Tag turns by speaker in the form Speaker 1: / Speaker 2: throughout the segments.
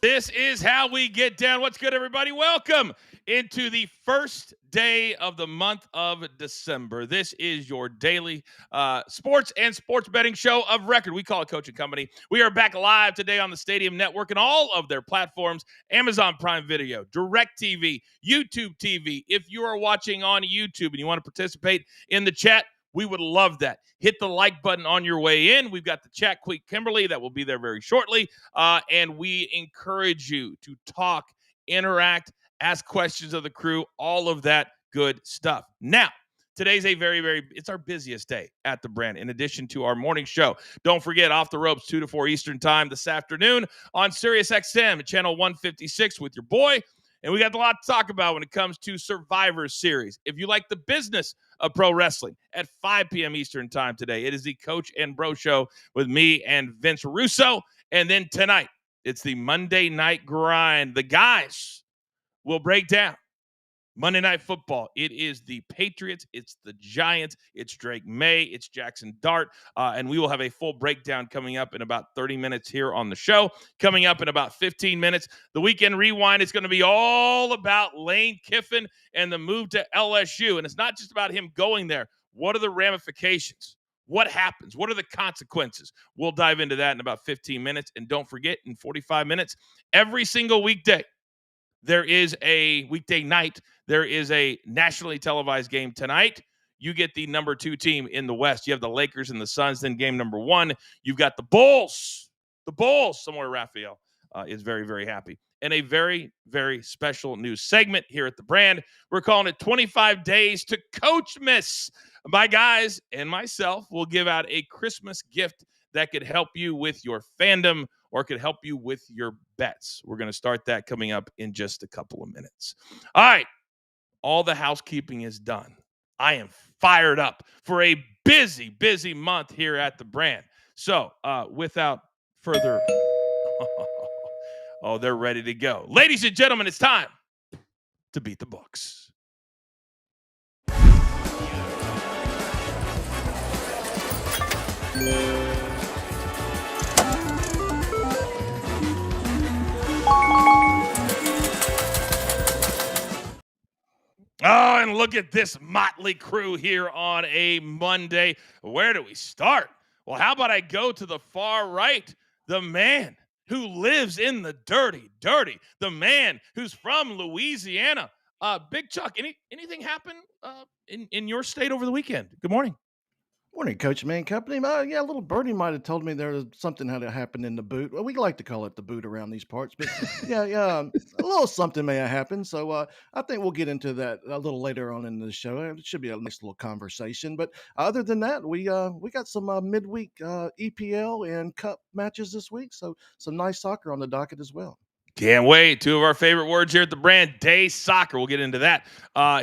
Speaker 1: This is how we get down. What's good, everybody? Welcome into the first day of the month of December. This is your daily sports and sports betting show of record. We call it Coach and Company. We are back live today on the Stadium Network and all of their platforms, Amazon Prime Video, DirecTV, YouTube TV. If you are watching on YouTube and you want to participate in the chat, we would love that. Hit the like button on your way in. We've got the chat queen, Kimberly, that will be there very shortly. And we encourage you to talk, interact, ask questions of the crew, all of that good stuff. Now, today's it's our busiest day at the brand, in addition to our morning show. Don't forget, Off the Ropes, 2 to 4 Eastern time this afternoon on SiriusXM, channel 156 with your boy. And we got a lot to talk about when it comes to Survivor Series. If you like the business of pro wrestling, at 5 p.m. Eastern time today, it is the Coach and Bro Show with me and Vince Russo. And then tonight, it's the Monday Night Grind. The guys will break down Monday Night Football. It is the Patriots, it's the Giants, it's Drake May, it's Jackson Dart, and we will have a full breakdown coming up in about 30 minutes here on the show. Coming up in about 15 minutes, the Weekend Rewind is going to be all about Lane Kiffin and the move to LSU, and it's not just about him going there. What are the ramifications? What happens? What are the consequences? We'll dive into that in about 15 minutes, and don't forget, in 45 minutes, every single weekday, there is a weekday night. There is a nationally televised game tonight. You get the number 2 team in the West. You have the Lakers and the Suns. Then game number 1, you've got the Bulls. The Bulls. Somewhere Raphael is very, very happy. And a very, very special news segment here at the brand. We're calling it 25 Days to Coachman. My guys and myself will give out a Christmas gift that could help you with your fandom or could help you with your bets. We're going to start that coming up in just a couple of minutes. All right. All the housekeeping is done. I am fired up for a busy, busy month here at the brand. So without further, oh, they're ready to go. Ladies and gentlemen, it's time to beat the books. Oh, and look at this motley crew here on a Monday. Where do we start? Well, how about I go to the far right? The man who lives in the dirty, the man who's from Louisiana. Big Chuck, anything happen in your state over the weekend? Good morning.
Speaker 2: Morning, Coachman Company. Yeah, a little birdie might have told me there was something had happened in the boot. Well, we like to call it the boot around these parts, but yeah, a little something may have happened. So I think we'll get into that a little later on in the show. It should be a nice little conversation. But other than that, we got some midweek EPL and Cup matches this week. So some nice soccer on the docket as well.
Speaker 1: Can't wait. 2 of our favorite words here at the brand, day soccer. We'll get into that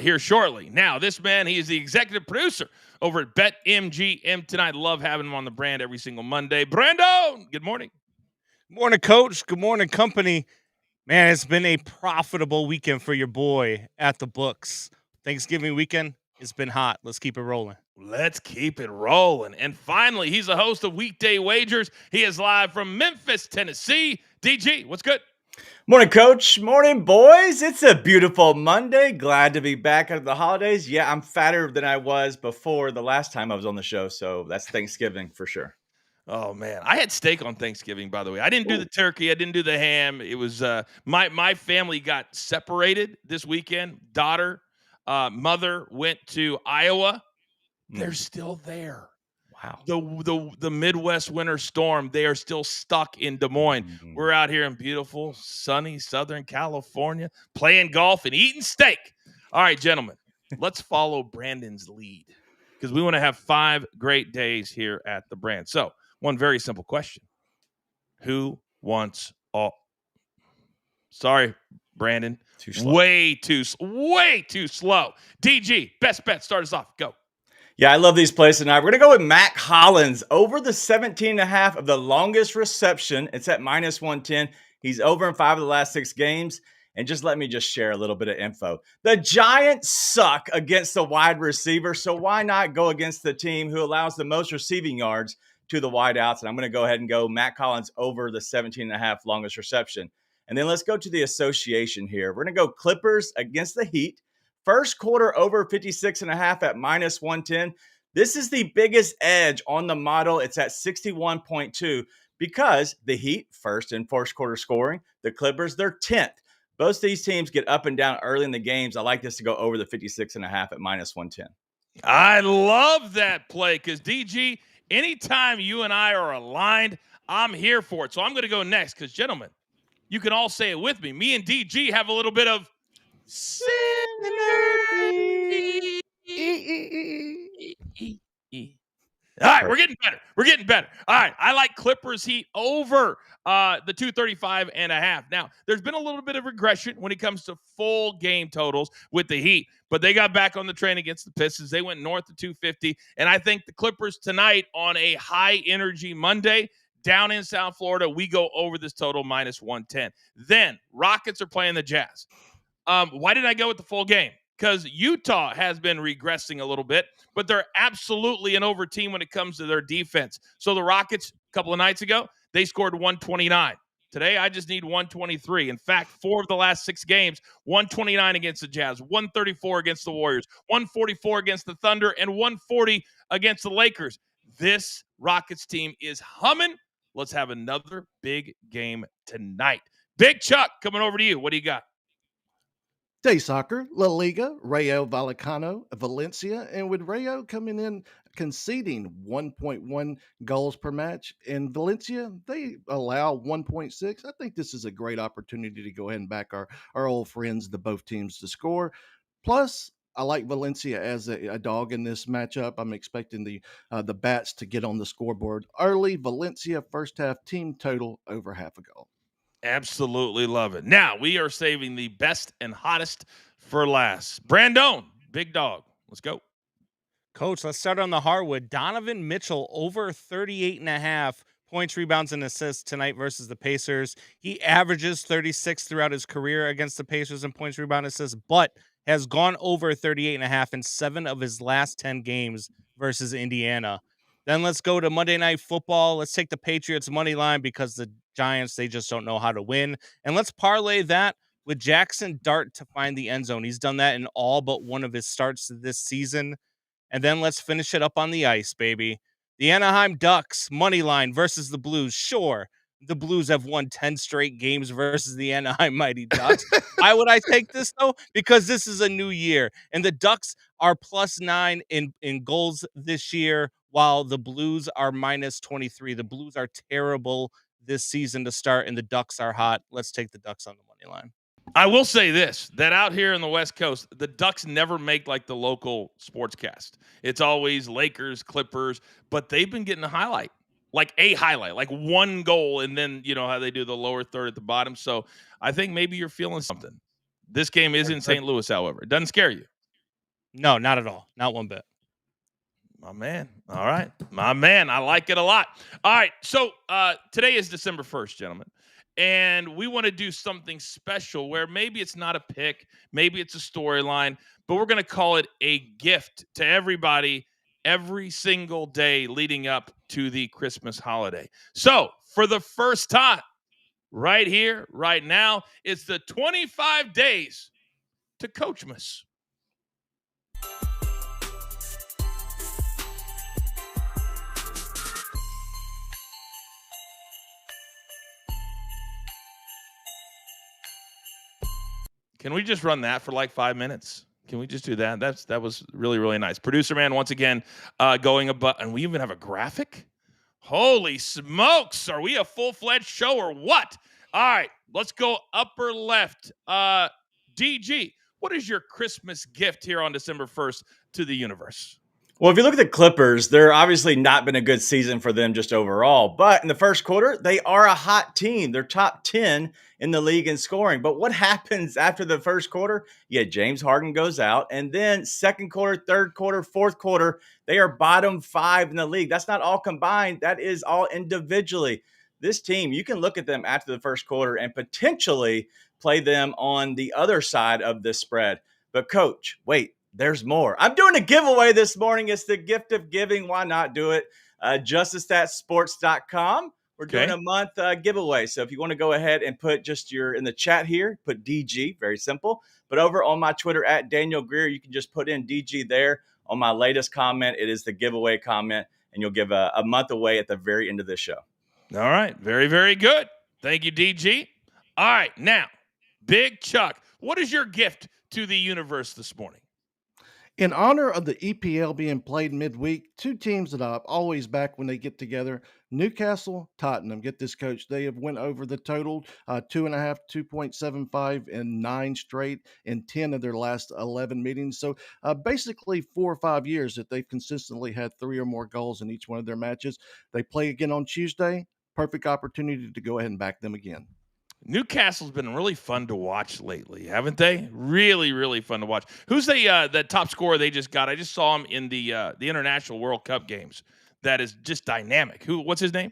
Speaker 1: here shortly. Now, this man, he is the executive producer over at BetMGM tonight. Love having him on the brand every single Monday. Brando, good morning.
Speaker 3: Good morning, Coach. Good morning, company. Man, it's been a profitable weekend for your boy at the books. Thanksgiving weekend, it's been hot. Let's keep it rolling.
Speaker 1: Let's keep it rolling. And finally, he's the host of Weekday Wagers. He is live from Memphis, Tennessee. DG, what's good?
Speaker 4: Morning, Coach. Morning, boys. It's a beautiful Monday. Glad to be back after the holidays. Yeah, I'm fatter than I was before the last time I was on the show, so that's Thanksgiving for sure.
Speaker 1: Oh, man. I had steak on Thanksgiving, by the way. I didn't do the turkey. I didn't do the ham. It was my family got separated this weekend. Daughter, mother went to Iowa. They're still there.
Speaker 4: Wow.
Speaker 1: The Midwest winter storm, they are still stuck in Des Moines.
Speaker 4: Mm-hmm.
Speaker 1: We're out here in beautiful, sunny Southern California playing golf and eating steak. All right, gentlemen, let's follow Brandon's lead because we want to have 5 great days here at the brand. So, one very simple question. Who wants all? Sorry, Brandon.
Speaker 4: Too slow.
Speaker 1: Way too slow. DG, best bet. Start us off. Go.
Speaker 4: Yeah, I love these plays tonight. We're going to go with Mac Hollins over the 17.5 of the longest reception. It's at minus 110. He's over in 5 of the last 6 games. And just let me just share a little bit of info. The Giants suck against the wide receiver, so why not go against the team who allows the most receiving yards to the wideouts? And I'm going to go ahead and go Mac Hollins over the 17.5 longest reception. And then let's go to the association here. We're going to go Clippers against the Heat. First quarter over 56.5 at minus 110. This is the biggest edge on the model. It's at 61.2 because the Heat, first and first quarter scoring. The Clippers, they're 10th. Both these teams get up and down early in the games. I like this to go over the 56.5 at minus 110.
Speaker 1: I love that play because, DG, anytime you and I are aligned, I'm here for it. So I'm going to go next because, gentlemen, you can all say it with me. Me and DG have a little bit of synergy. All right, we're getting better. We're getting better. All right, I like Clippers Heat over the 235.5. Now, there's been a little bit of regression when it comes to full game totals with the Heat, but they got back on the train against the Pistons. They went north of 250, and I think the Clippers tonight on a high-energy Monday down in South Florida, we go over this total minus 110. Then, Rockets are playing the Jazz. Why did I go with the full game? Because Utah has been regressing a little bit, but they're absolutely an over team when it comes to their defense. So the Rockets, a couple of nights ago, they scored 129. Today, I just need 123. In fact, 4 of the last 6 games, 129 against the Jazz, 134 against the Warriors, 144 against the Thunder, and 140 against the Lakers. This Rockets team is humming. Let's have another big game tonight. Big Chuck, coming over to you. What do you got?
Speaker 2: Day soccer, La Liga, Rayo Vallecano, Valencia, and with Rayo coming in conceding 1.1 goals per match, and Valencia, they allow 1.6. I think this is a great opportunity to go ahead and back our old friends, the both teams, to score. Plus, I like Valencia as a dog in this matchup. I'm expecting the Bats to get on the scoreboard early. Valencia first half team total over half a goal.
Speaker 1: Absolutely love it. Now, we are saving the best and hottest for last. Brandon, big dog. Let's go.
Speaker 3: Coach, let's start on the hardwood. Donovan Mitchell over 38.5 points, rebounds, and assists tonight versus the Pacers. He averages 36 throughout his career against the Pacers in points, rebound, assists, but has gone over 38.5 in 7 of his last 10 games versus Indiana. Then let's go to Monday Night Football. Let's take the Patriots money line because the Giants, they just don't know how to win. And let's parlay that with Jackson Dart to find the end zone. He's done that in all but one of his starts this season. And then let's finish it up on the ice, baby. The Anaheim Ducks money line versus the Blues. Sure, the Blues have won 10 straight games versus the Anaheim Mighty Ducks. Why would I take this, though? Because this is a new year, and the Ducks are +9 in goals this year, while the Blues are -23. The Blues are terrible this season to start, and the Ducks are hot. Let's take the Ducks on the money line.
Speaker 1: I will say this, that out here in the West Coast, the Ducks never make like the local sportscast. It's always Lakers, Clippers, but they've been getting a highlight, like one goal, and then you know how they do the lower third at the bottom. So I think maybe you're feeling something. This game is in St. Louis, however. It doesn't scare you.
Speaker 3: No, not at all. Not one bit.
Speaker 1: My man. All right. My man. I like it a lot. All right. So today is December 1st, gentlemen. And we want to do something special where maybe it's not a pick, maybe it's a storyline, but we're going to call it a gift to everybody every single day leading up to the Christmas holiday. So for the first time, right here, right now, it's the 25 days to Coachmas. Can we just run that for like 5 minutes? Can we just do that? That was really, really nice. Producer man, once again, going above, and we even have a graphic? Holy smokes. Are we a full-fledged show or what? All right, let's go upper left. DG, what is your Christmas gift here on December 1st to the universe?
Speaker 4: Well, if you look at the Clippers, they're obviously not been a good season for them just overall. But in the first quarter, they are a hot team. They're top 10 in the league in scoring. But what happens after the first quarter? Yeah, James Harden goes out. And then second quarter, third quarter, fourth quarter, they are bottom 5 in the league. That's not all combined. That is all individually. This team, you can look at them after the first quarter and potentially play them on the other side of this spread. But coach, wait. There's more. I'm doing a giveaway this morning. It's the gift of giving. Why not do it? JusticeStatSports.com. we're doing
Speaker 1: Okay.
Speaker 4: a month giveaway. So if you want to go ahead and put just in the chat here, put DG, very simple. But over on my Twitter at Daniel Greer, you can just put in DG there. On my latest comment, it is the giveaway comment, and you'll give a month away at the very end of this show.
Speaker 1: All right. Very, very good. Thank you, DG. All right. Now, Big Chuck, what is your gift to the universe this morning?
Speaker 2: In honor of the EPL being played midweek, two teams that I've always back when they get together, Newcastle, Tottenham. Get this, coach. They have went over the total 2.5, 2.75 in 9 straight in 10 of their last 11 meetings. So basically 4 or 5 years that they've consistently had 3 or more goals in each one of their matches. They play again on Tuesday. Perfect opportunity to go ahead and back them again.
Speaker 1: Newcastle's been really fun to watch lately, haven't they? Really, really fun to watch. Who's the top scorer they just got? I just saw him in the International World Cup games. That is just dynamic. What's his name?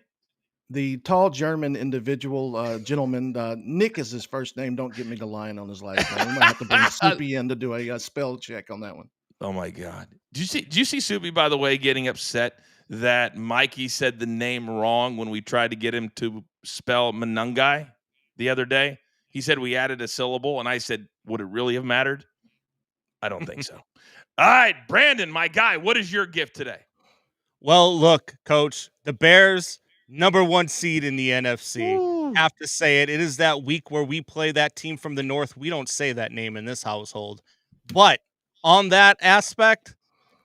Speaker 2: The tall German individual gentleman, Nick is his first name. Don't get me to lying on his last name. We might have to bring Soupy in to do a spell check on that one.
Speaker 1: Oh my God! Did you see Soupy, by the way, getting upset that Mikey said the name wrong when we tried to get him to spell Manungai the other day? He said we added a syllable, and I said, would it really have mattered? I don't think so. All right, Brandon, my guy, what is your gift today?
Speaker 3: Well, look, Coach, the Bears, #1 seed in the NFC.
Speaker 1: Ooh.
Speaker 3: Have to say it. It is that week where we play that team from the North. We don't say that name in this household. But on that aspect,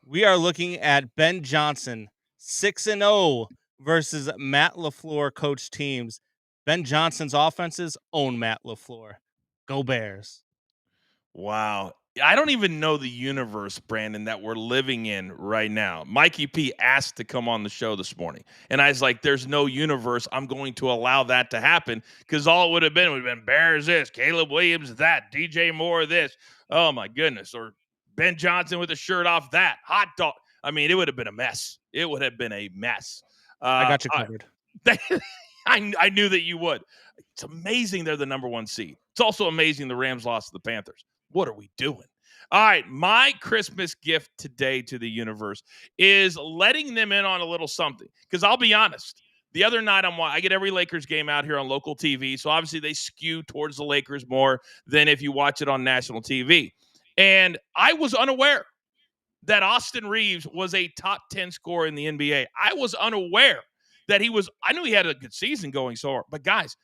Speaker 3: we are looking at Ben Johnson, 6-0 versus Matt LaFleur coach teams. Ben Johnson's offenses own Matt LaFleur. Go Bears.
Speaker 1: Wow. I don't even know the universe, Brandon, that we're living in right now. Mikey P asked to come on the show this morning. And I was like, there's no universe I'm going to allow that to happen, because all it would have been Bears this, Caleb Williams that, DJ Moore this. Oh, my goodness. Or Ben Johnson with a shirt off that. Hot dog. I mean, it would have been a mess. It would have been a mess.
Speaker 3: I got you covered.
Speaker 1: I knew that you would. It's amazing they're the #1 seed. It's also amazing the Rams lost to the Panthers. What are we doing? All right, my Christmas gift today to the universe is letting them in on a little something. Because I'll be honest, the other night I get every Lakers game out here on local TV, so obviously they skew towards the Lakers more than if you watch it on national TV. And I was unaware that Austin Reeves was a top 10 scorer in the NBA. I was unaware that I knew he had a good season going so far, but guys,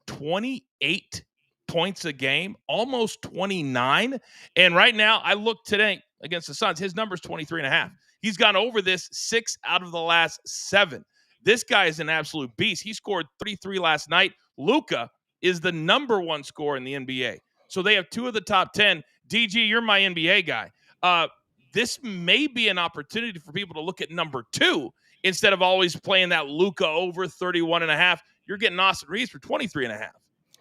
Speaker 1: 28 points a game, almost 29. And right now, I look today against the Suns, his number's 23.5. He's gone over this 6 out of the last 7. This guy is an absolute beast. He scored 33 last night. Luka is the #1 scorer in the NBA. So they have 2 of the top 10. DG, you're my NBA guy. This may be an opportunity for people to look at #2 instead of always playing that Luka over 31.5. You're getting Austin Reeves for 23.5.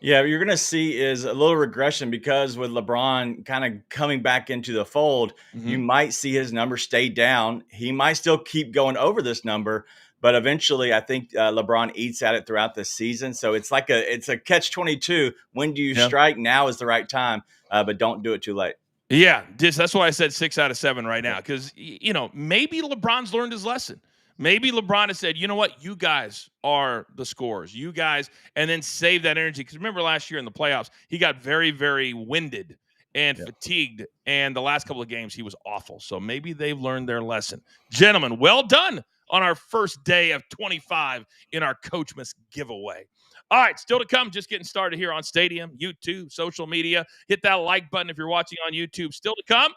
Speaker 4: Yeah, what you're going to see is a little regression, because with LeBron kind of coming back into the fold, you might see his number stay down. He might still keep going over this number, but eventually I think LeBron eats at it throughout the season. So it's like it's a catch-22. When do you strike? Now is the right time, but don't do it too late.
Speaker 1: Yeah, that's why I said 6 out of 7 right now, because, maybe LeBron's learned his lesson. Maybe LeBron has said, you know what, you guys are the scorers, you guys, and then save that energy. Because remember last year in the playoffs, he got very, very winded and fatigued, and the last couple of games he was awful. So maybe they've learned their lesson. Gentlemen, well done on our first day of 25 in our Coachman giveaway. All right, still to come, just getting started here on Stadium, YouTube, social media. Hit that like button if you're watching on YouTube. Still to come,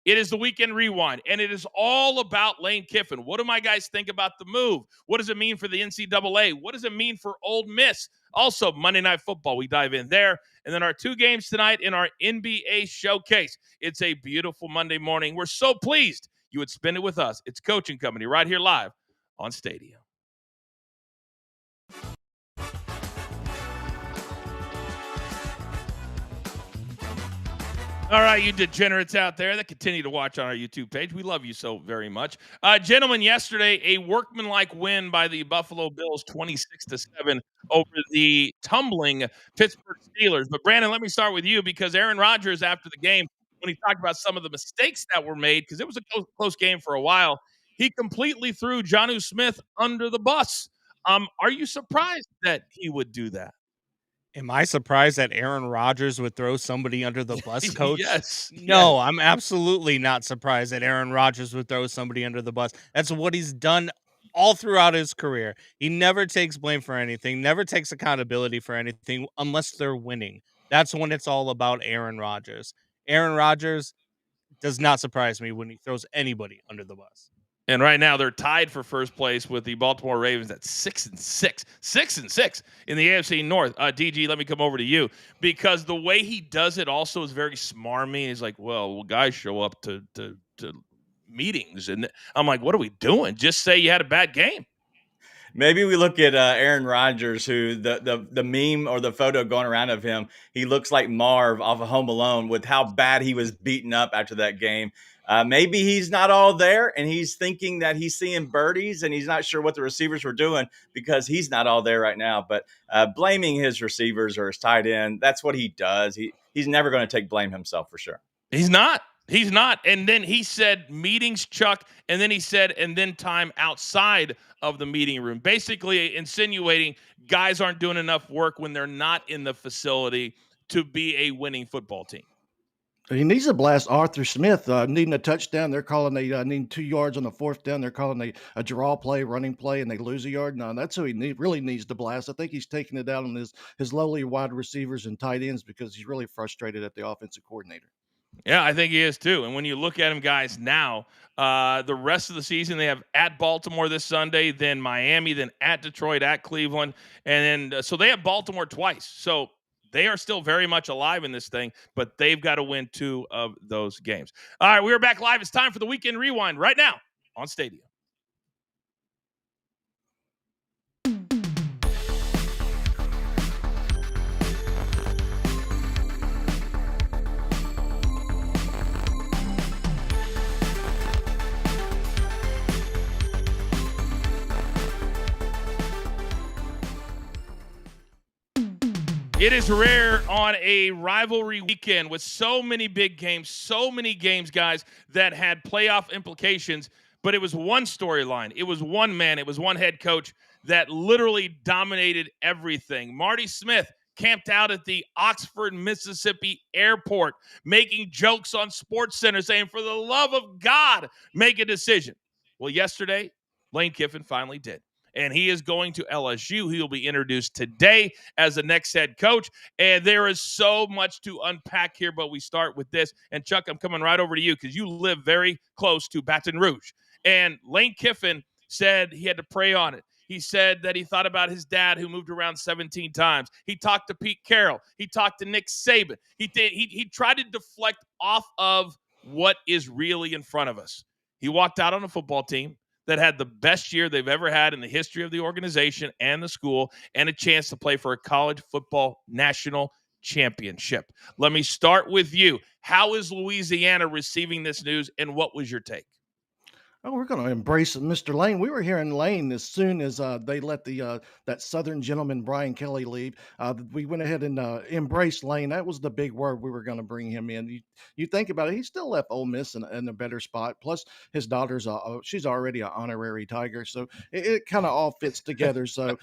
Speaker 1: it is the Weekend Rewind, and it is all about Lane Kiffin. What do my guys think about the move? What does it mean for the NCAA? What does it mean for Ole Miss? Also, Monday Night Football, we dive in there. And then our 2 games tonight in our NBA Showcase. It's a beautiful Monday morning. We're so pleased you would spend it with us. It's Coaching Company right here live on Stadium. All right, you degenerates out there that continue to watch on our YouTube page. We love you so very much. Gentlemen, yesterday, a workmanlike win by the Buffalo Bills, 26-7 over the tumbling Pittsburgh Steelers. But Brandon, let me start with you, because Aaron Rodgers, after the game, when he talked about some of the mistakes that were made, because it was a close game for a while, he completely threw Jonnu Smith under the bus. Are you surprised that he would do that?
Speaker 3: Am I surprised that Aaron Rodgers would throw somebody under the bus, coach?
Speaker 1: Yes.
Speaker 3: No, I'm absolutely not surprised that Aaron Rodgers would throw somebody under the bus. That's what he's done all throughout his career. He never takes blame for anything, never takes accountability for anything unless they're winning. That's when it's all about Aaron Rodgers. Aaron Rodgers does not surprise me when he throws anybody under the bus.
Speaker 1: And right now they're tied for first place with the Baltimore Ravens at 6-6, 6-6 in the AFC North. DG, let me come over to you because the way he does it also is very smarmy. He's like, well, guys show up to meetings, and I'm like, what are we doing? Just say you had a bad game.
Speaker 4: Maybe we look at Aaron Rodgers, who the meme or the photo going around of him, he looks like Marv off of Home Alone with how bad he was beaten up after that game. Maybe he's not all there and he's thinking that he's seeing birdies and he's not sure what the receivers were doing because he's not all there right now. But blaming his receivers or his tight end, that's what he does. He's never going to take blame himself for sure.
Speaker 1: He's not. He's not. And then he said meetings, Chuck, and then he said, and then time outside of the meeting room, basically insinuating guys aren't doing enough work when they're not in the facility to be a winning football team.
Speaker 2: He needs to blast Arthur Smith, needing a touchdown. They're calling needing 2 yards on the fourth down. They're calling a draw play, running play, and they lose a yard. No, that's who he really needs to blast. I think he's taking it out on his lowly wide receivers and tight ends because he's really frustrated at the offensive coordinator.
Speaker 1: Yeah, I think he is too. And when you look at him, guys, now the rest of the season, they have at Baltimore this Sunday, then Miami, then at Detroit, at Cleveland. And then so they have Baltimore twice. So they are still very much alive in this thing, but they've got to win 2 of those games. All right, we're back live. It's time for the Weekend Rewind right now on Stadium. It is rare on a rivalry weekend with so many big games, so many games, guys, that had playoff implications, but it was one storyline. It was one man. It was one head coach that literally dominated everything. Marty Smith camped out at the Oxford, Mississippi airport, making jokes on SportsCenter, saying, for the love of God, make a decision. Well, yesterday, Lane Kiffin finally did. And he is going to LSU. He will be introduced today as the next head coach. And there is so much to unpack here, but we start with this. And Chuck, I'm coming right over to you because you live very close to Baton Rouge. And Lane Kiffin said he had to pray on it. He said that he thought about his dad who moved around 17 times. He talked to Pete Carroll. He talked to Nick Saban. He tried to deflect off of what is really in front of us. He walked out on a football team that had the best year they've ever had in the history of the organization and the school, and a chance to play for a college football national championship. Let me start with you. How is Louisiana receiving this news, and what was your take?
Speaker 2: Oh, we're going to embrace Mr. Lane. We were here in Lane as soon as they let that Southern gentleman Brian Kelly leave. We went ahead and embraced Lane. That was the big word we were going to bring him in. You think about it, he still left Ole Miss in a better spot. Plus, his daughter's she's already an honorary Tiger, so it kind of all fits together. So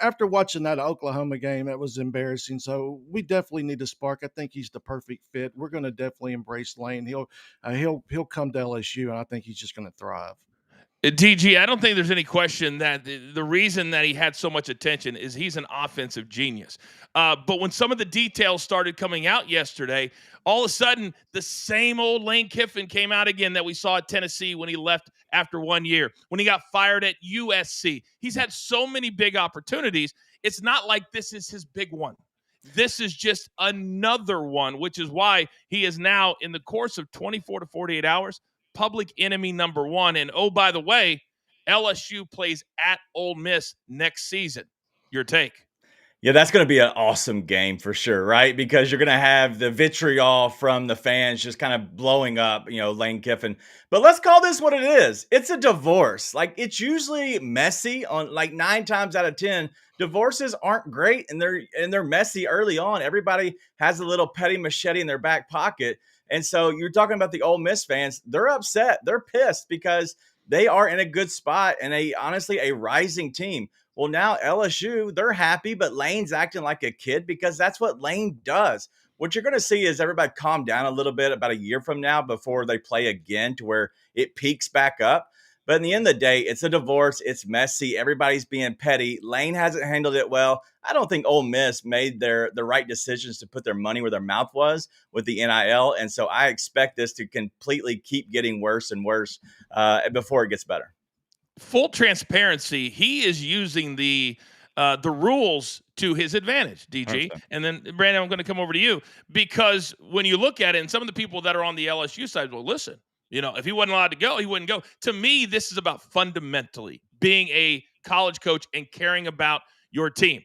Speaker 2: after watching that Oklahoma game, it was embarrassing. So we definitely need to spark. I think he's the perfect fit. We're going to definitely embrace Lane. He'll come to LSU, and I think he's just going to thrive.
Speaker 1: DG, I don't think there's any question that the reason that he had so much attention is he's an offensive genius. But when some of the details started coming out yesterday, all of a sudden, the same old Lane Kiffin came out again that we saw at Tennessee when he left after 1 year, when he got fired at USC. He's had so many big opportunities. It's not like this is his big one. This is just another one, which is why he is now, in the course of 24 to 48 hours, public enemy number one. And oh, by the way, LSU plays at Ole Miss next season. Your take?
Speaker 4: Yeah, that's going to be an awesome game for sure, right? Because you're going to have the vitriol from the fans just kind of blowing up, Lane Kiffin. But let's call this what it is. It's a divorce. Like, it's usually messy on 9 times out of 10. Divorces aren't great and they're messy early on. Everybody has a little petty machete in their back pocket. And so you're talking about the Ole Miss fans. They're upset. They're pissed because they are in a good spot and honestly a rising team. Well, now LSU, they're happy, but Lane's acting like a kid because that's what Lane does. What you're going to see is everybody calm down a little bit about a year from now before they play again to where it peaks back up. But in the end of the day, it's a divorce. It's messy. Everybody's being petty. Lane hasn't handled it well. I don't think Ole Miss made the right decisions to put their money where their mouth was with the NIL. And so I expect this to completely keep getting worse and worse before it gets better.
Speaker 1: Full transparency, he is using the rules to his advantage, DG.
Speaker 4: 100%.
Speaker 1: And then, Brandon, I'm going to come over to you, because when you look at it, and some of the people that are on the LSU side will listen, if he wasn't allowed to go, he wouldn't go. To me, this is about fundamentally being a college coach and caring about your team.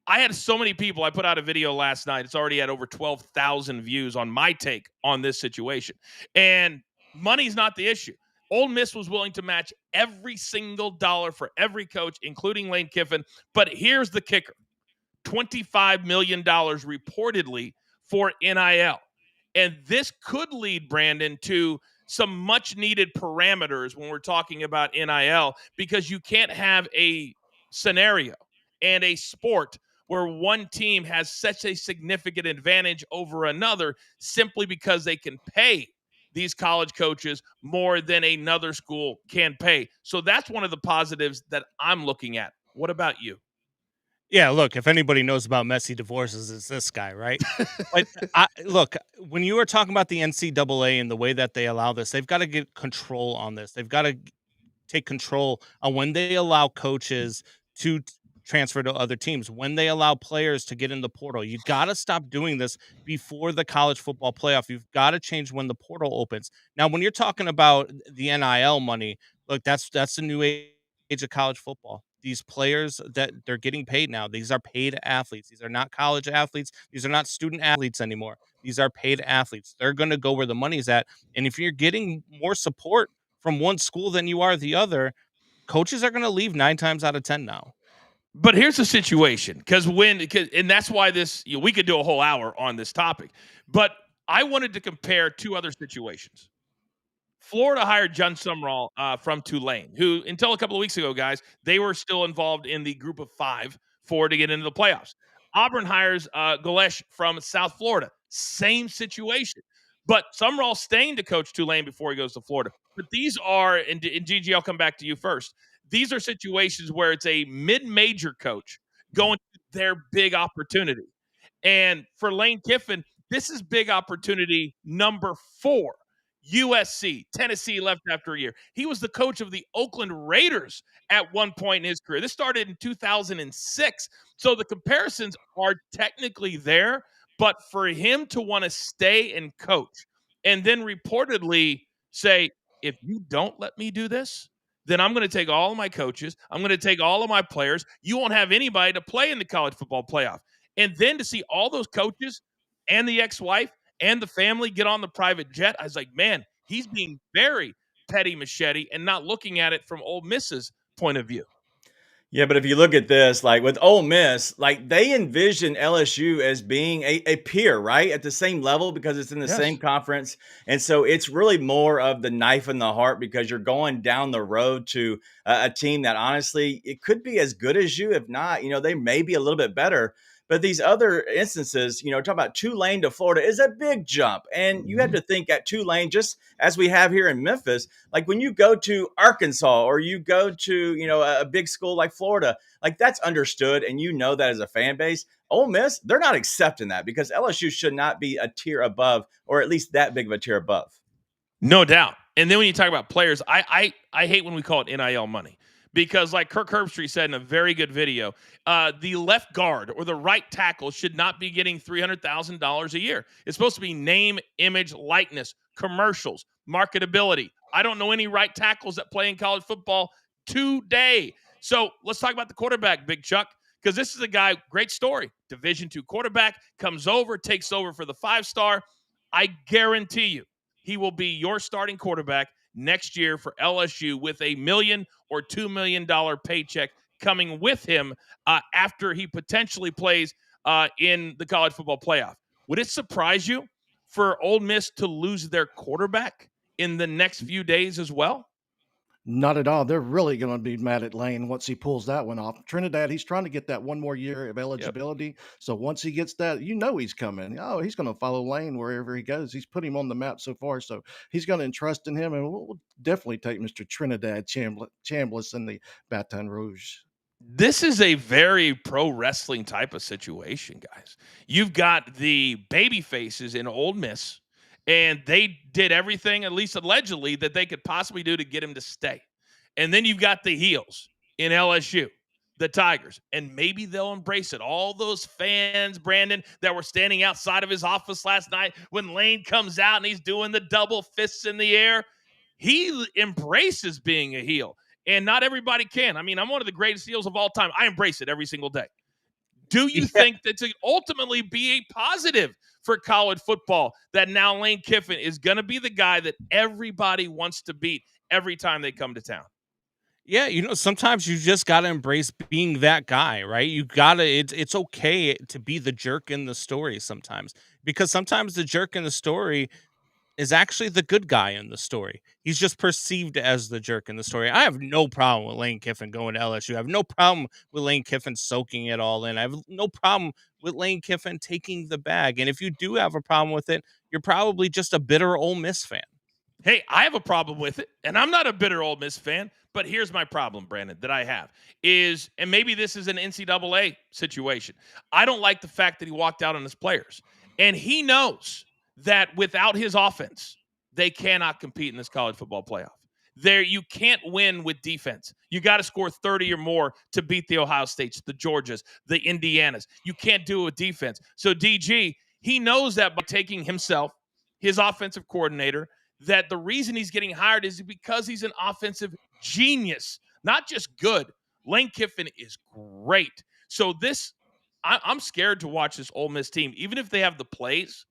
Speaker 1: I had so many people. I put out a video last night. It's already had over 12,000 views on my take on this situation. And money's not the issue. Ole Miss was willing to match every single dollar for every coach, including Lane Kiffin. But here's the kicker: $25 million reportedly for NIL. And this could lead, Brandon, to some much needed parameters when we're talking about NIL, because you can't have a scenario and a sport where one team has such a significant advantage over another simply because they can pay these college coaches more than another school can pay. So that's one of the positives that I'm looking at. What about you?
Speaker 3: Yeah, look, if anybody knows about messy divorces, it's this guy, right? But look, when you are talking about the NCAA and the way that they allow this, they've got to get control on this. They've got to take control on when they allow coaches to transfer to other teams, when they allow players to get in the portal. You got to stop doing this before the college football playoff. You've got to change when the portal opens. Now, when you're talking about the NIL money, look, that's the new age of college football. These players that they're getting paid now, these are paid athletes. These are not college athletes. These are not student athletes anymore. These are paid athletes. They're going to go where the money's at. And if you're getting more support from one school than you are the other, coaches are going to leave 9 times out of 10 now.
Speaker 1: But here's the situation, and that's why we could do a whole hour on this topic. But I wanted to compare two other situations. Florida hired John Sumrall from Tulane, who until a couple of weeks ago, guys, they were still involved in the group of 5 to get into the playoffs. Auburn hires Galesh from South Florida. Same situation. But Sumrall staying to coach Tulane before he goes to Florida. But these are, and Gigi, I'll come back to you first. These are situations where it's a mid-major coach going to their big opportunity. And for Lane Kiffin, this is big opportunity number 4. USC, Tennessee left after a year. He was the coach of the Oakland Raiders at one point in his career. This started in 2006. So the comparisons are technically there, but for him to want to stay and coach and then reportedly say, if you don't let me do this, then I'm going to take all of my coaches. I'm going to take all of my players. You won't have anybody to play in the college football playoff. And then to see all those coaches and the ex-wife and the family get on the private jet, I was like, man, he's being very petty machete and not looking at it from Ole Miss's point of view.
Speaker 4: Yeah, but if you look at this, like with Ole Miss, like they envision LSU as being a peer, right? At the same level because it's in the same conference. And so it's really more of the knife in the heart because you're going down the road to a team that honestly, it could be as good as you. If not, they may be a little bit better. But these other instances, talking about Tulane to Florida is a big jump. And you have to think at Tulane, just as we have here in Memphis, like when you go to Arkansas or you go to, a big school like Florida, like that's understood. And that as a fan base. Ole Miss, they're not accepting that because LSU should not be a tier above or at least that big of a tier above.
Speaker 1: No doubt. And then when you talk about players, I hate when we call it NIL money. Because like Kirk Herbstreit said in a very good video, the left guard or the right tackle should not be getting $300,000 a year. It's supposed to be name, image, likeness, commercials, marketability. I don't know any right tackles that play in college football today. So let's talk about the quarterback, Big Chuck, because this is a guy, great story. Division II quarterback, comes over, takes over for the 5-star. I guarantee you he will be your starting quarterback next year for LSU with $1 million or $2 million paycheck coming with him after he potentially plays in the college football playoff. Would it surprise you for Ole Miss to lose their quarterback in the next few days as well?
Speaker 2: Not at all. They're really going to be mad at Lane once he pulls that one off. Trinidad, he's trying to get that one more year of eligibility. So once he gets that, he's coming. Oh, he's going to follow Lane wherever he goes. He's put him on the map so far. So he's going to entrust in him. And we'll definitely take Mr. Trinidad Chambliss in the Baton Rouge.
Speaker 1: This is a very pro wrestling type of situation, guys. You've got the baby faces in Ole Miss, and they did everything, at least allegedly, that they could possibly do to get him to stay. And then you've got the heels in LSU, the Tigers, and maybe they'll embrace it. All those fans, Brandon, that were standing outside of his office last night when Lane comes out and he's doing the double fists in the air, he embraces being a heel. And not everybody can. I mean, I'm one of the greatest heels of all time. I embrace it every single day. Do you think that to ultimately be a positive for college football that now Lane Kiffin is going to be the guy that everybody wants to beat every time they come to town?
Speaker 3: Yeah, sometimes you just gotta embrace being that guy, right? It's okay to be the jerk in the story sometimes, because sometimes the jerk in the story is actually the good guy in the story. He's just perceived as the jerk in the story. I have no problem with Lane Kiffin going to LSU. I have no problem with Lane Kiffin soaking it all in. I have no problem with Lane Kiffin taking the bag. And if you do have a problem with it, you're probably just a bitter Ole Miss fan.
Speaker 1: Hey, I have a problem with it, and I'm not a bitter Ole Miss fan, but here's my problem, Brandon, that I have is, and maybe this is an NCAA situation. I don't like the fact that he walked out on his players, and he knows that without his offense, they cannot compete in this college football playoff. You can't win with defense. You got to score 30 or more to beat the Ohio States, the Georgias, the Indianas. You can't do it with defense. So DG, he knows that by taking himself, his offensive coordinator, that the reason he's getting hired is because he's an offensive genius, not just good. Lane Kiffin is great. So I'm scared to watch this Ole Miss team, even if they have the plays.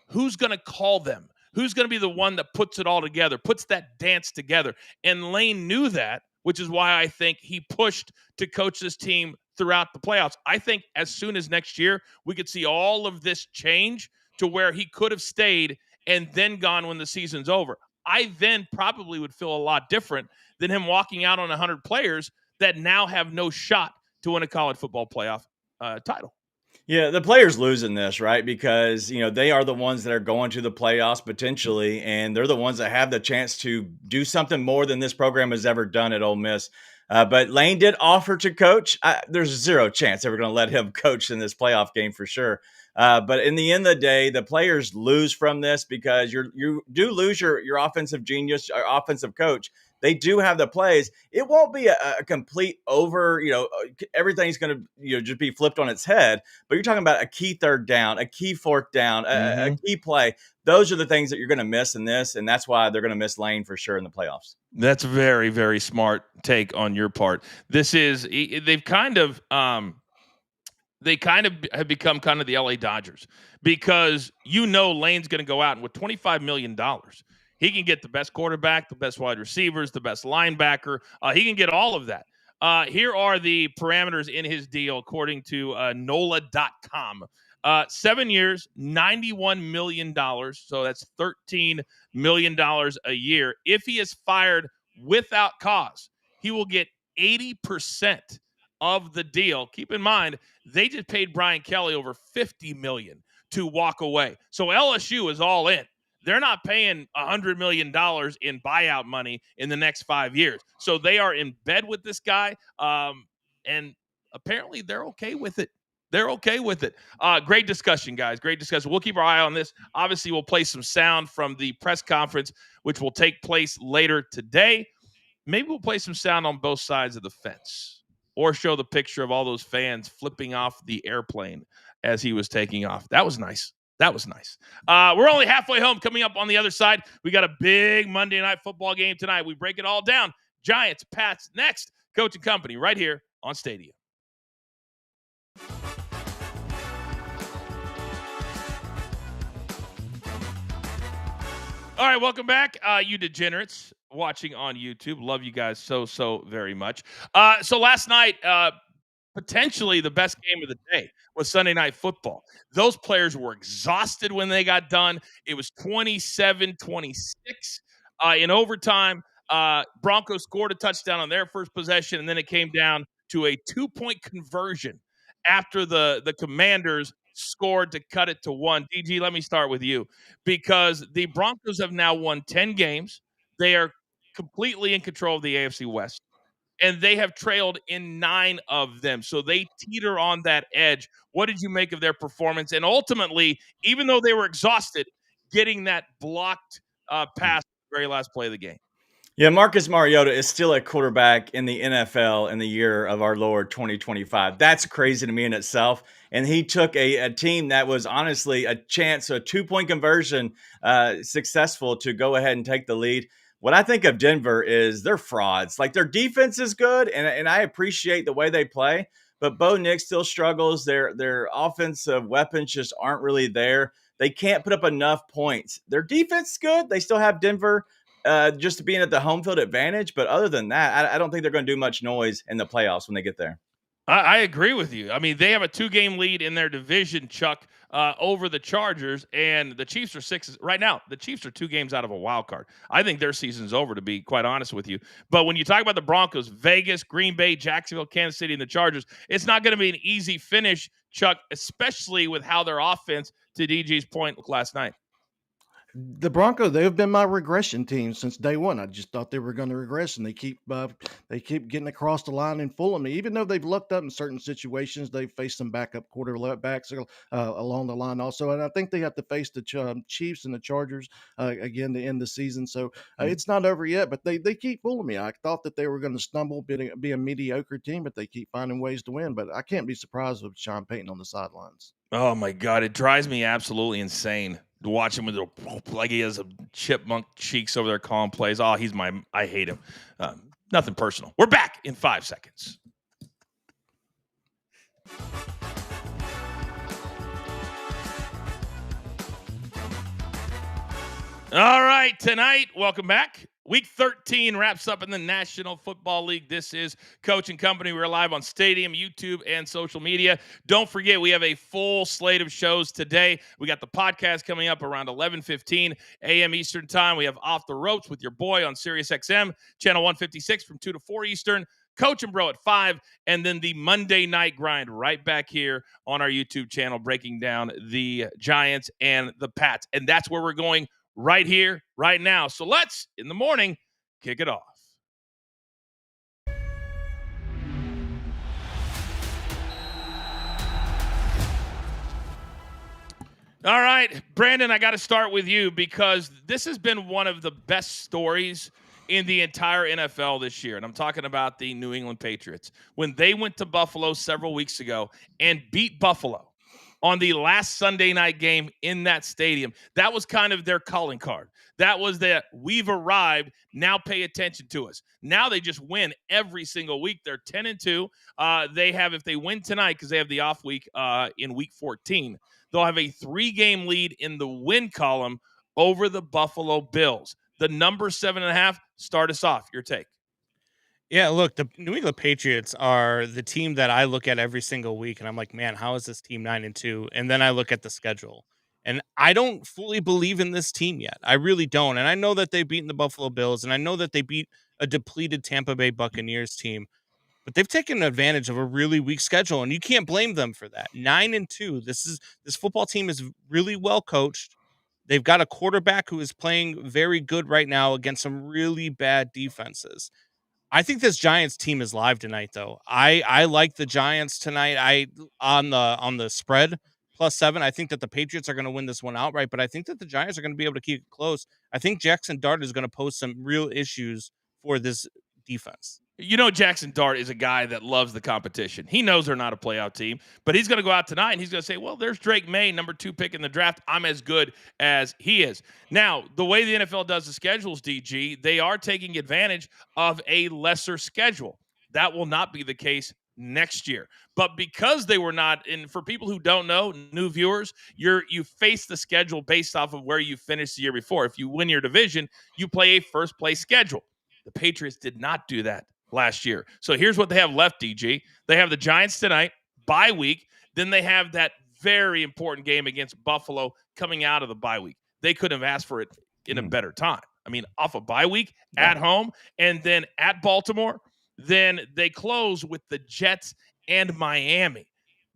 Speaker 1: Who's going to call them? Who's going to be the one that puts it all together, puts that dance together? And Lane knew that, which is why I think he pushed to coach this team throughout the playoffs. I think as soon as next year, we could see all of this change to where he could have stayed and then gone when the season's over. I then probably would feel a lot different than him walking out on 100 players that now have no shot to win a college football playoff title.
Speaker 4: Yeah, the players losing this, right? Because, they are the ones that are going to the playoffs potentially, and they're the ones that have the chance to do something more than this program has ever done at Ole Miss. But Lane did offer to coach. There's zero chance they were going to let him coach in this playoff game for sure. But in the end of the day, the players lose from this because you do lose your offensive genius, or offensive coach. They do have the plays. It won't be a complete over, everything's going to just be flipped on its head. But you're talking about a key third down, a key fourth down, a key play. Those are the things that you're going to miss in this, and that's why they're going to miss Lane for sure in the playoffs.
Speaker 1: That's a very, very smart take on your part. They've kind of have become kind of the LA Dodgers, because Lane's going to go out and with $25 million, he can get the best quarterback, the best wide receivers, the best linebacker. He can get all of that. Here are the parameters in his deal, according to NOLA.com. 7 years, $91 million. So that's $13 million a year. If he is fired without cause, he will get 80% of the deal. Keep in mind, they just paid Brian Kelly over $50 million to walk away. So LSU is all in. They're not paying $100 million in buyout money in the next 5 years. So they are in bed with this guy, and apparently they're okay with it. They're okay with it. Great discussion, guys. Great discussion. We'll keep our eye on this. Obviously, we'll play some sound from the press conference, which will take place later today. Maybe we'll play some sound on both sides of the fence, or show the picture of all those fans flipping off the airplane as he was taking off. That was nice. That was nice. We're only halfway home. Coming up on the other side, we got a big Monday night football game tonight. We break it all down. Giants, Pats, next. Coach and Company right here on Stadium. All right, welcome back, you degenerates watching on YouTube. Love you guys so very much. So last night, potentially the best game of the day was Sunday Night Football. Those players were exhausted when they got done. It was 27-26 in overtime. Broncos scored a touchdown on their first possession, and then it came down to a 2-point conversion after the Commanders scored to cut it to 1. DG, let me start with you, because the Broncos have now won 10 games. They are completely in control of the AFC West, and they have trailed in 9 of them. So they teeter on that edge. What did you make of their performance? And ultimately, even though they were exhausted, getting that blocked pass at the very last play of the game.
Speaker 4: Yeah, Marcus Mariota is still a quarterback in the NFL in the year of our Lord 2025. That's crazy to me in itself. And he took a team that was honestly a chance, a 2-point conversion, successful to go ahead and take the lead. What I think of Denver is they're frauds. Like, their defense is good, and I appreciate the way they play, but Bo Nix still struggles. Their offensive weapons just aren't really there. They can't put up enough points. Their defense is good. They still have Denver just being at the home field advantage. But other than that, I don't think they're going to do much noise in the playoffs when they get there.
Speaker 1: I agree with you. I mean, they have a 2-game lead in their division, Chuck, over the Chargers, and the Chiefs are 6 right now. The Chiefs are 2 games out of a wild card. I think their season's over, to be quite honest with you. But when you talk about the Broncos, Vegas, Green Bay, Jacksonville, Kansas City, and the Chargers, it's not going to be an easy finish, Chuck, especially with how their offense, to DG's point last night.
Speaker 2: The Broncos, they've been my regression team since day one. I just thought they were going to regress, and they keep getting across the line and fooling me. Even though they've looked up in certain situations, they've faced some backup quarterbacks along the line also. And I think they have to face the Chiefs and the Chargers again to end the season. So it's not over yet, but they keep fooling me. I thought that they were going to stumble, be a mediocre team, but they keep finding ways to win. But I can't be surprised with Sean Payton on the sidelines.
Speaker 1: Oh, my God. It drives me absolutely insane to watch him with like he has a chipmunk cheeks over there calling plays. Oh, I hate him. Nothing personal. We're back in 5 seconds. All right, tonight, welcome back. Week 13 wraps up in the National Football League. This is Coach and Company. We're live on Stadium, YouTube, and social media. Don't forget, we have a full slate of shows today. We got the podcast coming up around 11:15 a.m. Eastern Time. We have Off the Ropes with your boy on SiriusXM, channel 156 from 2 to 4 Eastern. Coach and Bro at 5, and then the Monday Night Grind right back here on our YouTube channel, breaking down the Giants and the Pats. And that's where we're going right here, right now. So let's, in the morning, kick it off. All right, Brandon, I got to start with you because this has been one of the best stories in the entire NFL this year. And I'm talking about the New England Patriots. When they went to Buffalo several weeks ago and beat Buffalo on the last Sunday night game in that stadium, that was kind of their calling card. That was that we've arrived, now pay attention to us. Now they just win every single week. They're 10-2. They have, if they win tonight, because they have the off week in week 14, they'll have a 3-game lead in the win column over the Buffalo Bills. The number 7.5, start us off. Your take.
Speaker 3: Yeah, look, the New England Patriots are the team that I look at every single week, and I'm like, man, how is this team 9-2? And then I look at the schedule, and I don't fully believe in this team yet. I really don't. And I know that they've beaten the Buffalo Bills, and I know that they beat a depleted Tampa Bay Buccaneers team, but they've taken advantage of a really weak schedule, and you can't blame them for that. 9-2. This football team is really well coached. They've got a quarterback who is playing very good right now against some really bad defenses. I think this Giants team is live tonight, though. I like the Giants tonight. On the spread +7. I think that the Patriots are going to win this one outright, but I think that the Giants are going to be able to keep it close. I think Jackson Dart is going to pose some real issues for this defense.
Speaker 1: You know, Jackson Dart is a guy that loves the competition. He knows they're not a playoff team, but he's going to go out tonight and he's going to say, well, there's Drake May, number 2 pick in the draft. I'm as good as he is. Now, the way the NFL does the schedules, DG, they are taking advantage of a lesser schedule. That will not be the case next year. But because they were not, and for people who don't know, new viewers, you face the schedule based off of where you finished the year before. If you win your division, you play a first place schedule. The Patriots did not do that last year. So here's what they have left, DG. They have the Giants tonight, bye week. Then they have that very important game against Buffalo coming out of the bye week. They couldn't have asked for it in a better time. I mean, off a bye week
Speaker 4: Yeah.
Speaker 1: at home and then at Baltimore. Then they close with the Jets and Miami.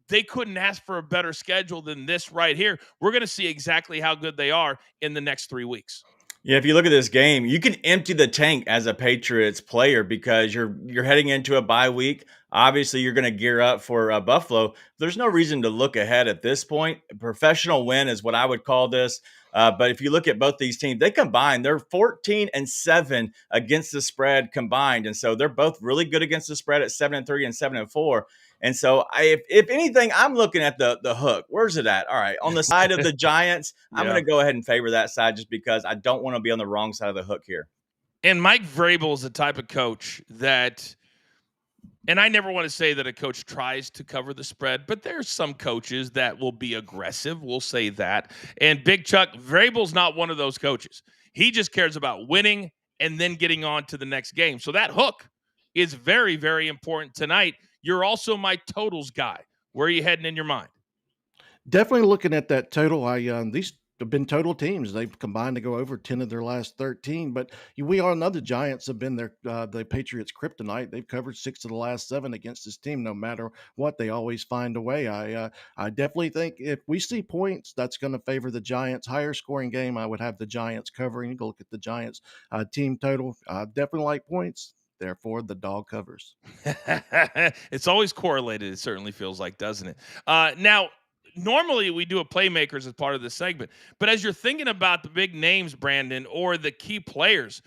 Speaker 1: They couldn't ask for a better schedule than this right here. We're going to see exactly how good they are in the next 3 weeks.
Speaker 4: Yeah, if you look at this game, you can empty the tank as a Patriots player because you're heading into a bye week. Obviously, you're going to gear up for Buffalo. There's no reason to look ahead at this point. A professional win is what I would call this. But if you look at both these teams, they combined, they're 14-7 against the spread combined, and so they're both really good against the spread at 7-3 and 7-4. And so, if anything, I'm looking at the hook. Where's it at? All right, on the side of the Giants, I'm
Speaker 1: Yeah.
Speaker 4: going to go ahead and favor that side just because I don't want to be on the wrong side of the hook here.
Speaker 1: And Mike Vrabel is the type of coach that, and I never want to say that a coach tries to cover the spread, but there's some coaches that will be aggressive. We'll say that. And Big Chuck, Vrabel's not one of those coaches. He just cares about winning and then getting on to the next game. So that hook is very, very important tonight. You're also my totals guy. Where are you heading in your mind?
Speaker 2: Definitely looking at that total. These have been total teams. They've combined to go over 10 of their last 13. But we are another Giants have been the Patriots kryptonite. They've covered 6 of the last 7 against this team. No matter what, they always find a way. I definitely think if we see points, that's going to favor the Giants. Higher scoring game, I would have the Giants covering. You go look at the Giants team total. Definitely like points. Therefore, the dog covers.
Speaker 1: It's always correlated. It certainly feels like, doesn't it? Now, normally we do a playmakers as part of this segment, but as you're thinking about the big names, Brandon, or the key players,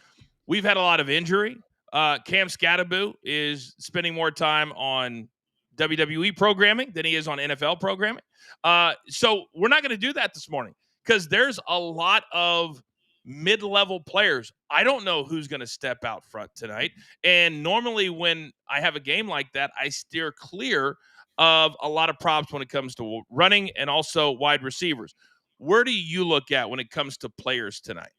Speaker 1: we've had a lot of injury. Cam Scatterbo is spending more time on WWE programming than he is on NFL programming. So we're not going to do that this morning because there's a lot of mid-level players. I don't know who's going to step out front tonight. And normally when I have a game like that, I steer clear of a lot of props when it comes to running and also wide receivers. Where do you look at when it comes to players tonight?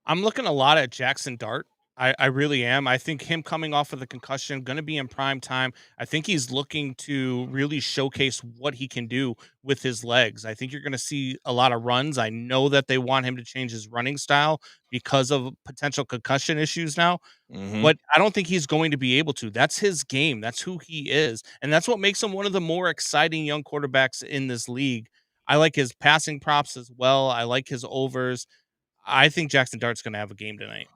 Speaker 3: I'm looking a lot at Jackson Dart. I really am. I think him coming off of the concussion, going to be in prime time. I think he's looking to really showcase what he can do with his legs. I think you're going to see a lot of runs. I know that they want him to change his running style because of potential concussion issues now,
Speaker 1: Mm-hmm.
Speaker 3: but I don't think he's going to be able to. That's his game. That's who he is. And that's what makes him one of the more exciting young quarterbacks in this league. I like his passing props as well. I like his overs. I think Jackson Dart's going to have a game tonight.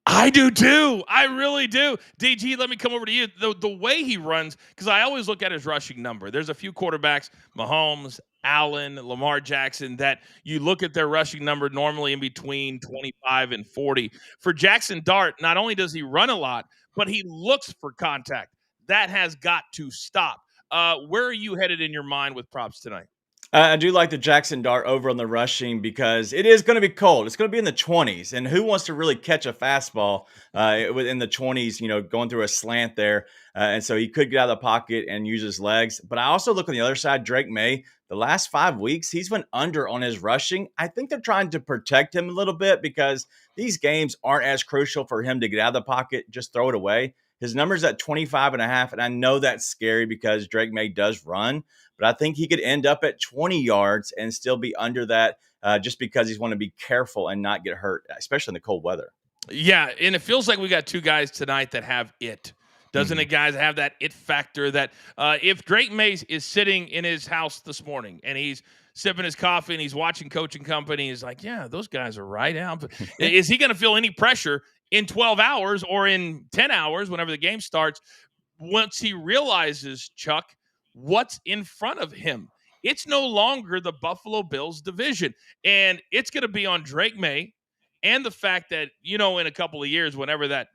Speaker 1: I do too. I really do. DG, let me come over to you. The way he runs, because I always look at his rushing number. There's a few quarterbacks, Mahomes, Allen, Lamar Jackson, that you look at their rushing number normally in between 25 and 40. For Jackson Dart, not only does he run a lot, but he looks for contact. That has got to stop. Where are you headed in your mind with props tonight?
Speaker 4: I do like the Jackson Dart over on the rushing because it is going to be cold. It's going to be in the 20s. And who wants to really catch a fastball in the 20s, going through a slant there? And so he could get out of the pocket and use his legs. But I also look on the other side, Drake May. The last 5 weeks, he's been under on his rushing. I think they're trying to protect him a little bit because these games aren't as crucial for him to get out of the pocket, just throw it away. His number's at 25.5, and I know that's scary because Drake May does run, but I think he could end up at 20 yards and still be under that just because he's want to be careful and not get hurt, especially in the cold weather.
Speaker 1: Yeah, and it feels like we got two guys tonight that have it. Doesn't it, guys, have that it factor that if Drake Mays is sitting in his house this morning and he's sipping his coffee and he's watching Coaching Company, he's like, yeah, those guys are right out. Is he going to feel any pressure in 12 hours or in 10 hours, whenever the game starts, once he realizes, Chuck, what's in front of him? It's no longer the Buffalo Bills division, and it's going to be on Drake May and the fact that, in a couple of years, whenever that,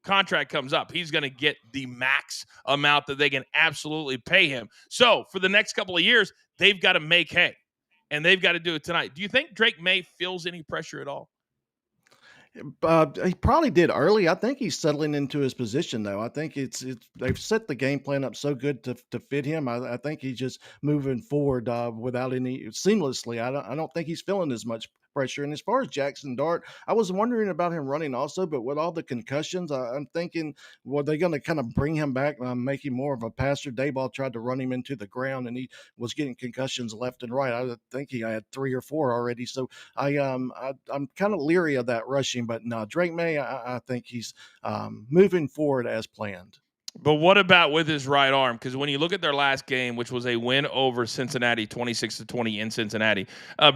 Speaker 1: contract comes up, he's going to get the max amount that they can absolutely pay him. So for the next couple of years, they've got to make hay, and they've got to do it tonight. Do you think Drake May feels any pressure at all?
Speaker 2: He probably did early. I think he's settling into his position, though. I think it's they've set the game plan up so good to fit him. I think he's just moving forward without any seamlessly. I don't think he's feeling as much pressure. And as far as Jackson Dart, I was wondering about him running also, but with all the concussions, I'm thinking, were they going to kind of bring him back, make him more of a passer? Dayball tried to run him into the ground, and he was getting concussions left and right. I think he had 3 or 4 already. So I'm kind of leery of that rushing, but no, Drake May, I think he's moving forward as planned.
Speaker 1: But what about with his right arm? Because when you look at their last game, which was a win over Cincinnati, 26-20 in Cincinnati,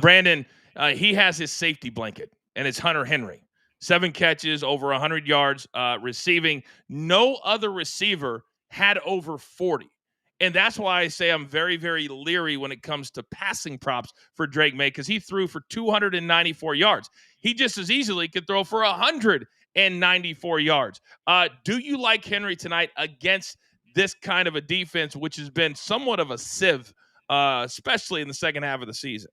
Speaker 1: Brandon, he has his safety blanket, and it's Hunter Henry. 7 catches, over 100 yards receiving. No other receiver had over 40. And that's why I say I'm very, very leery when it comes to passing props for Drake May, because he threw for 294 yards. He just as easily could throw for 194 yards. Do you like Henry tonight against this kind of a defense, which has been somewhat of a sieve, especially in the second half of the season?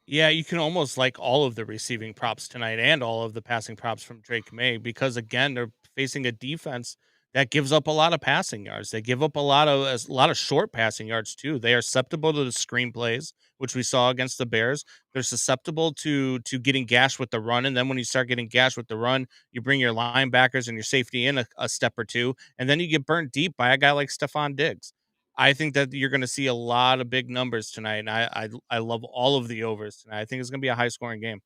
Speaker 3: Yeah, you can almost like all of the receiving props tonight and all of the passing props from Drake May because again, they're facing a defense that gives up a lot of passing yards. They give up a lot of short passing yards too. They are susceptible to the screen plays, which we saw against the Bears. They're susceptible to getting gashed with the run, and then when you start getting gashed with the run, you bring your linebackers and your safety in a step or two, and then you get burnt deep by a guy like Stephon Diggs. I think that you're going to see a lot of big numbers tonight, and I love all of the overs tonight. I think it's going to be a high scoring game.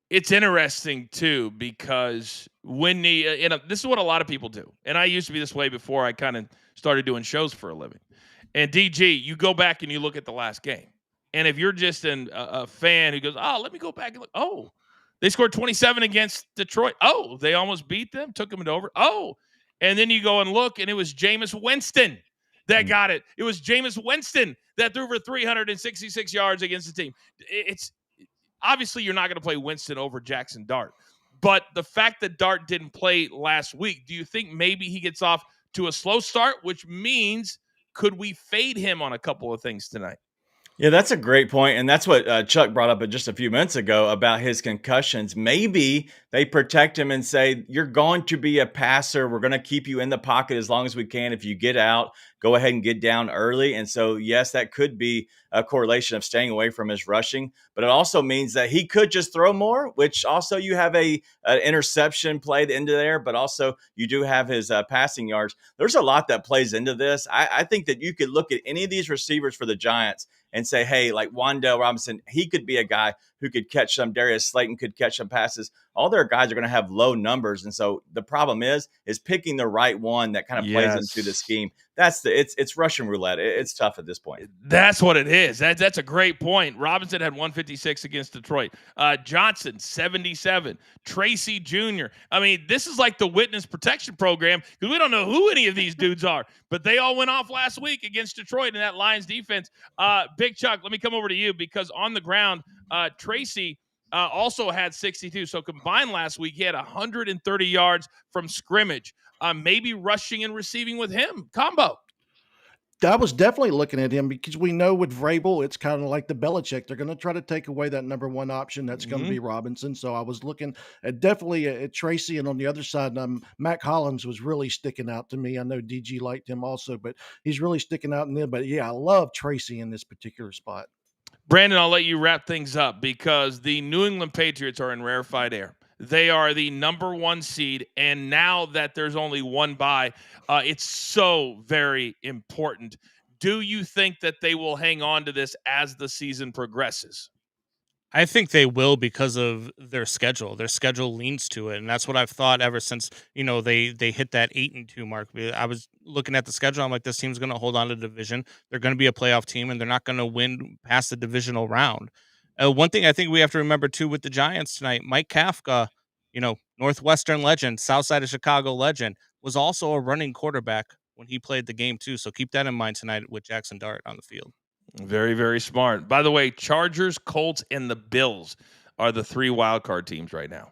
Speaker 1: It's interesting too because when this is what a lot of people do, and I used to be this way before I kind of started doing shows for a living. And DG, you go back and you look at the last game, and if you're just a fan who goes, "Oh, let me go back and look," oh, they scored 27 against Detroit. Oh, they almost beat them, took them into over. Oh, and then you go and look, and it was Jameis Winston that got it. It was Jameis Winston that threw for 366 yards against the team. It's obviously you're not going to play Winston over Jackson Dart, but the fact that Dart didn't play last week, do you think maybe he gets off to a slow start, which means could we fade him on a couple of things tonight?
Speaker 4: Yeah, that's a great point, and that's what Chuck brought up just a few minutes ago about his concussions. Maybe they protect him and say, you're going to be a passer. We're going to keep you in the pocket as long as we can. If you get out, go ahead and get down early. And so, yes, that could be a correlation of staying away from his rushing, but it also means that he could just throw more, which also you have an interception played into there, but also you do have his passing yards. There's a lot that plays into this. I think that you could look at any of these receivers for the Giants and say, hey, like Wan'Dale Robinson, he could be a guy who could catch some. Darius Slayton could catch some passes. All their guys are going to have low numbers. And so the problem is picking the right one that kind of plays into the scheme. It's Russian roulette. It's tough at this point.
Speaker 1: That's what it is. That's a great point. Robinson had 156 against Detroit. Johnson, 77. Tracy Jr. I mean, this is like the witness protection program because we don't know who any of these dudes are, but they all went off last week against Detroit and that Lions defense. Big Chuck, let me come over to you because on the ground, Tracy also had 62. So combined last week, he had 130 yards from scrimmage. Maybe rushing and receiving with him. Combo.
Speaker 2: I was definitely looking at him because we know with Vrabel, it's kind of like the Belichick. They're going to try to take away that number one option. That's going to be Robinson. So I was looking at definitely at Tracy. And on the other side, Mac Hollins was really sticking out to me. I know DG liked him also, but he's really sticking out in there. But yeah, I love Tracy in this particular spot.
Speaker 1: Brandon, I'll let you wrap things up because the New England Patriots are in rarefied air. They are the number 1 seed, and now that there's only one bye, it's so very important. Do you think that they will hang on to this as the season progresses?
Speaker 3: I think they will because of their schedule. Their schedule leans to it, and that's what I've thought ever since they hit that 8-2 mark. I was looking at the schedule. I'm like, this team's going to hold on to the division. They're going to be a playoff team, and they're not going to win past the divisional round. One thing I think we have to remember too with the Giants tonight, Mike Kafka, Northwestern legend, South Side of Chicago legend, was also a running quarterback when he played the game too. So keep that in mind tonight with Jackson Dart on the field.
Speaker 1: Very, very smart. By the way, Chargers, Colts, and the Bills are the 3 wildcard teams right now.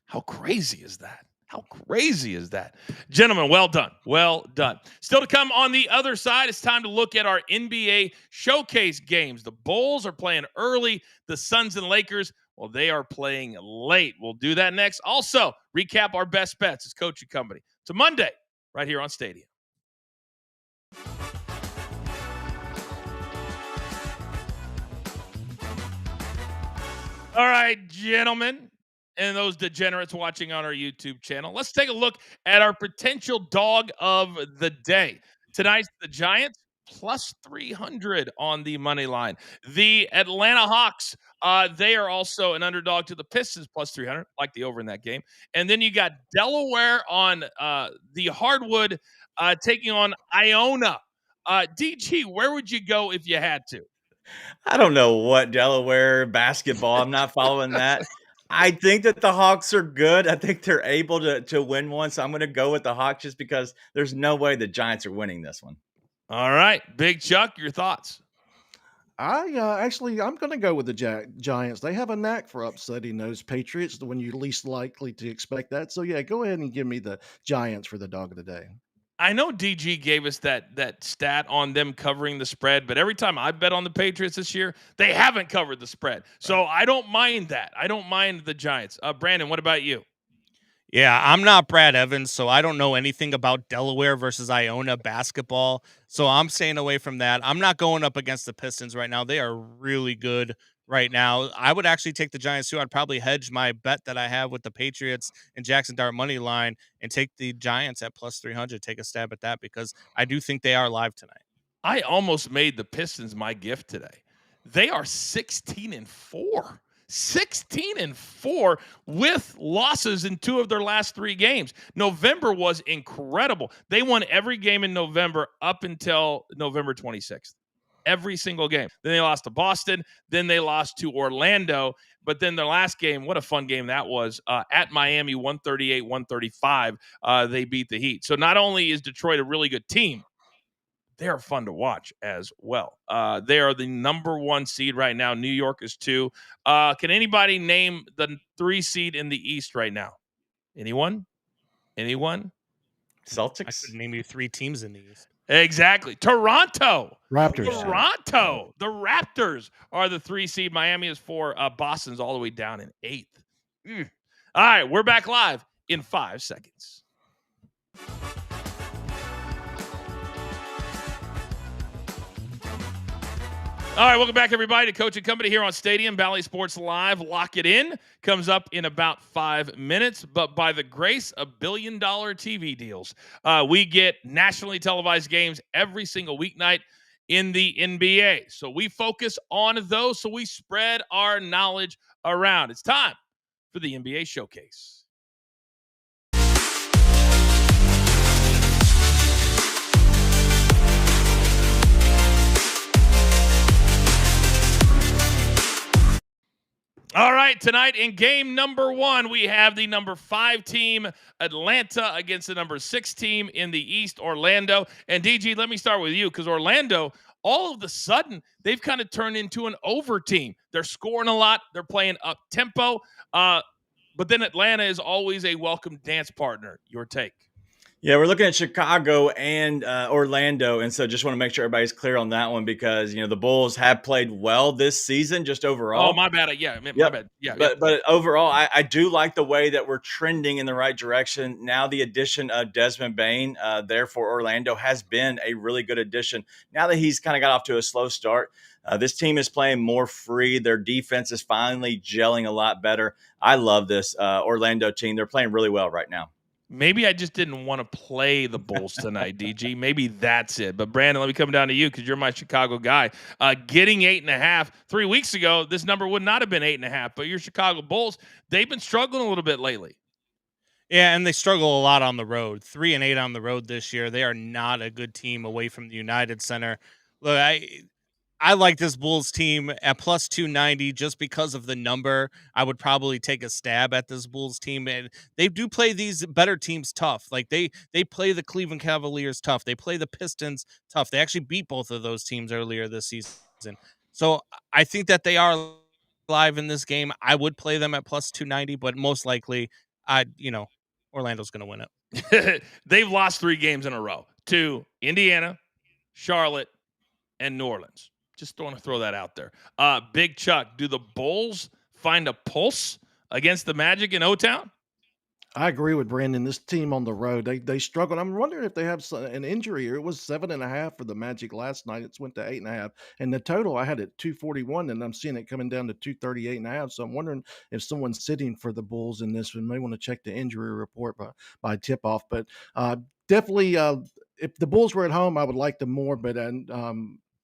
Speaker 1: How crazy is that? How crazy is that? Gentlemen, well done. Well done. Still to come on the other side, it's time to look at our NBA showcase games. The Bulls are playing early. The Suns and Lakers, well, they are playing late. We'll do that next. Also, recap our best bets. It's Coaching Company. It's a Monday right here on Stadium. All right, gentlemen, and those degenerates watching on our YouTube channel, let's take a look at our potential dog of the day. Tonight's the Giants plus 300 on the money line. The Atlanta Hawks, they are also an underdog to the Pistons plus 300, like the over in that game. And then you got Delaware on the hardwood taking on Iona. DG, where would you go if you had to?
Speaker 4: I don't know what Delaware basketball. I'm not following that. I think that the Hawks are good. I think they're able to win one. So I'm going to go with the Hawks just because there's no way the Giants are winning this one.
Speaker 1: All right, Big Chuck, your thoughts?
Speaker 2: I'm going to go with the Giants. They have a knack for upsetting those Patriots when you're least likely to expect that. So yeah, go ahead and give me the Giants for the dog of the day.
Speaker 1: I know DG gave us that stat on them covering the spread, but every time I bet on the Patriots this year, they haven't covered the spread. So I don't mind that. I don't mind the Giants. Brandon, what about you?
Speaker 3: Yeah, I'm not Brad Evans, so I don't know anything about Delaware versus Iona basketball. So I'm staying away from that. I'm not going up against the Pistons right now. They are really good right now. I would actually take the Giants too. I'd probably hedge my bet that I have with the Patriots and Jackson Dart money line and take the Giants at plus 300. Take a stab at that because I do think they are live tonight.
Speaker 1: I almost made the Pistons my gift today. They are 16-4. 16-4 with losses in 2 of their last 3 games. November was incredible. They won every game in November up until November 26th. Every single game. Then they lost to Boston. Then they lost to Orlando. But then the last game, what a fun game that was. At Miami, 138-135, they beat the Heat. So not only is Detroit a really good team, they are fun to watch as well. They are the number 1 seed right now. New York is 2. Can anybody name the 3 seed in the East right now? Anyone? Anyone?
Speaker 4: Celtics.
Speaker 3: I could name you 3 teams in the East.
Speaker 1: Exactly. Toronto.
Speaker 2: Raptors.
Speaker 1: Toronto. The Raptors are the 3 seed. Miami is 4. Boston's all the way down in 8th. All right, we're back live in 5 seconds. All right, welcome back, everybody, to Coach and Company here on Stadium Valley Sports Live. Lock it in. Comes up in about 5 minutes. But by the grace of billion-dollar TV deals, we get nationally televised games every single weeknight in the NBA. So we focus on those, so we spread our knowledge around. It's time for the NBA Showcase. All right, tonight in game number 1, we have the number 5 team, Atlanta, against the number 6 team in the East, Orlando. And DG, let me start with you, because Orlando, all of a sudden, they've kind of turned into an over team. They're scoring a lot. They're playing up tempo. But then Atlanta is always a welcome dance partner. Your take?
Speaker 4: Yeah, we're looking at Chicago and Orlando, and so just want to make sure everybody's clear on that one because the Bulls have played well this season, just overall.
Speaker 1: Oh, my bad. Yeah, my bad. Yeah,
Speaker 4: but overall, I do like the way that we're trending in the right direction. Now the addition of Desmond Bane there for Orlando has been a really good addition. Now that he's kind of got off to a slow start, this team is playing more free. Their defense is finally gelling a lot better. I love this Orlando team. They're playing really well right now.
Speaker 1: Maybe I just didn't want to play the Bulls tonight, DG. Maybe that's it. But Brandon, let me come down to you because you're my Chicago guy. Getting 8.5 3 weeks ago, this number would not have been 8.5. But your Chicago Bulls, they've been struggling a little bit lately.
Speaker 3: Yeah, and they struggle a lot on the road. 3-8 on the road this year. They are not a good team away from the United Center. Look, I like this Bulls team at plus 290 just because of the number. I would probably take a stab at this Bulls team, and they do play these better teams tough. Like they play the Cleveland Cavaliers tough. They play the Pistons tough. They actually beat both of those teams earlier this season. So I think that they are live in this game. I would play them at plus 290, but most likely, Orlando's going to win it.
Speaker 1: They've lost 3 games in a row to Indiana, Charlotte, and New Orleans. Just want to throw that out there. Big Chuck, do the Bulls find a pulse against the Magic in O-Town?
Speaker 2: I agree with Brandon. This team on the road, they struggled. I'm wondering if they have an injury. Or it was 7.5 for the Magic last night. It's went to 8.5, and the total I had it 241, and I'm seeing it coming down to 238.5. So I'm wondering if someone's sitting for the Bulls in this one. May want to check the injury report by tip off, but definitely, if the Bulls were at home, I would like them more. But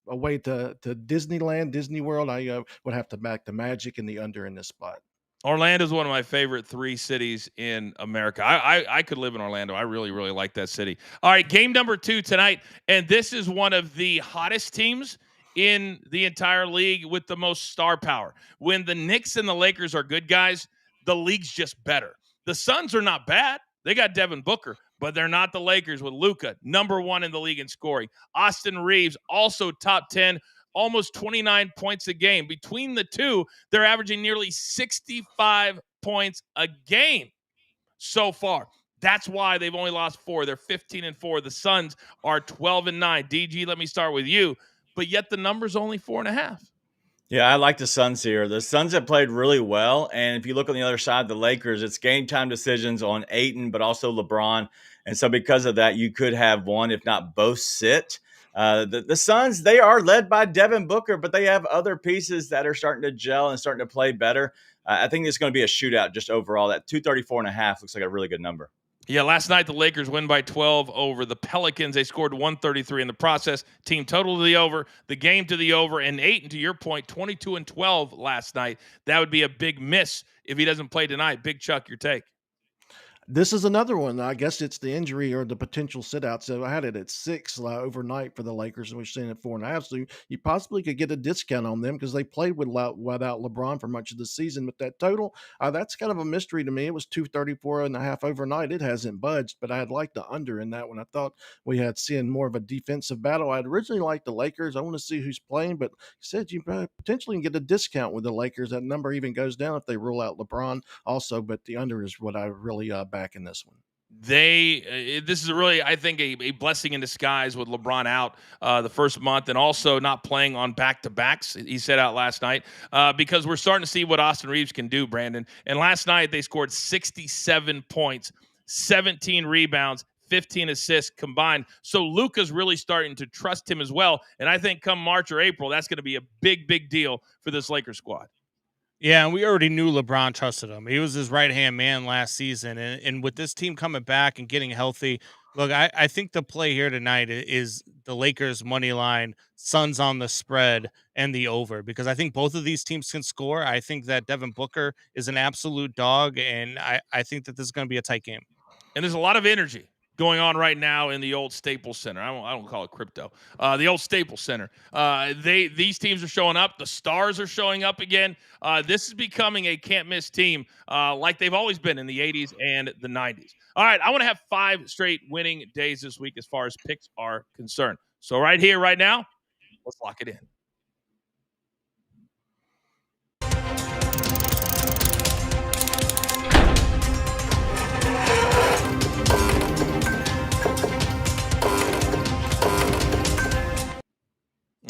Speaker 2: away to Disneyland, Disney World, I would have to back the Magic and the under in this spot.
Speaker 1: Orlando is one of my favorite 3 cities in America. I could live in Orlando. I really, really like that city. All right, game number 2 tonight, and this is one of the hottest teams in the entire league with the most star power. When the Knicks and the Lakers are good guys, the league's just better. The Suns are not bad. They got Devin Booker, but they're not the Lakers with Luka, number 1 in the league in scoring. Austin Reeves, also top 10, almost 29 points a game. Between the two, they're averaging nearly 65 points a game so far. That's why they've only lost 4. They're 15-4. The Suns are 12-9. DG, let me start with you. But yet the number's only 4.5.
Speaker 4: Yeah, I like the Suns here. The Suns have played really well. And if you look on the other side, the Lakers, it's game time decisions on Ayton, but also LeBron. And so because of that, you could have one, if not both, sit. The Suns, they are led by Devin Booker, but they have other pieces that are starting to gel and starting to play better. I think it's going to be a shootout just overall. That 234.5 looks like a really good number.
Speaker 1: Yeah, last night the Lakers win by 12 over the Pelicans. They scored 133 in the process. Team total to the over, the game to the over, and Ayton, to your point, 22-12 last night. That would be a big miss if he doesn't play tonight. Big Chuck, your take.
Speaker 2: This is another one. I guess it's the injury or the potential sit out. So I had it at 6 overnight for the Lakers, and we're seeing it 4.5. So you possibly could get a discount on them because they played without LeBron for much of the season. But that total, that's kind of a mystery to me. It was 234.5 overnight. It hasn't budged, but I had liked the under in that one. I thought we had seen more of a defensive battle. I'd originally liked the Lakers. I want to see who's playing, but you said you potentially can get a discount with the Lakers. That number even goes down if they rule out LeBron also, but the under is what I really back in this one.
Speaker 1: This is really, I think, a blessing in disguise with LeBron out the first month and also not playing on back-to-backs, he said out last night, because we're starting to see what Austin Reeves can do, Brandon. And last night they scored 67 points, 17 rebounds, 15 assists combined. So Luka's really starting to trust him as well. And I think come March or April, that's going to be a big, big deal for this Lakers squad.
Speaker 3: Yeah, and we already knew LeBron trusted him. He was his right-hand man last season. And with this team coming back and getting healthy, look, I think the play here tonight is the Lakers money line, Suns on the spread, and the over, because I think both of these teams can score. I think that Devin Booker is an absolute dog, and I think that this is going to be a tight game.
Speaker 1: And there's a lot of energy going on right now in the old Staples Center. I don't call it crypto. The old Staples Center. These teams are showing up. The stars are showing up again. This is becoming a can't-miss team like they've always been in the 80s and the 90s. All right, I want to have 5 straight winning days this week as far as picks are concerned. So right here, right now, let's lock it in.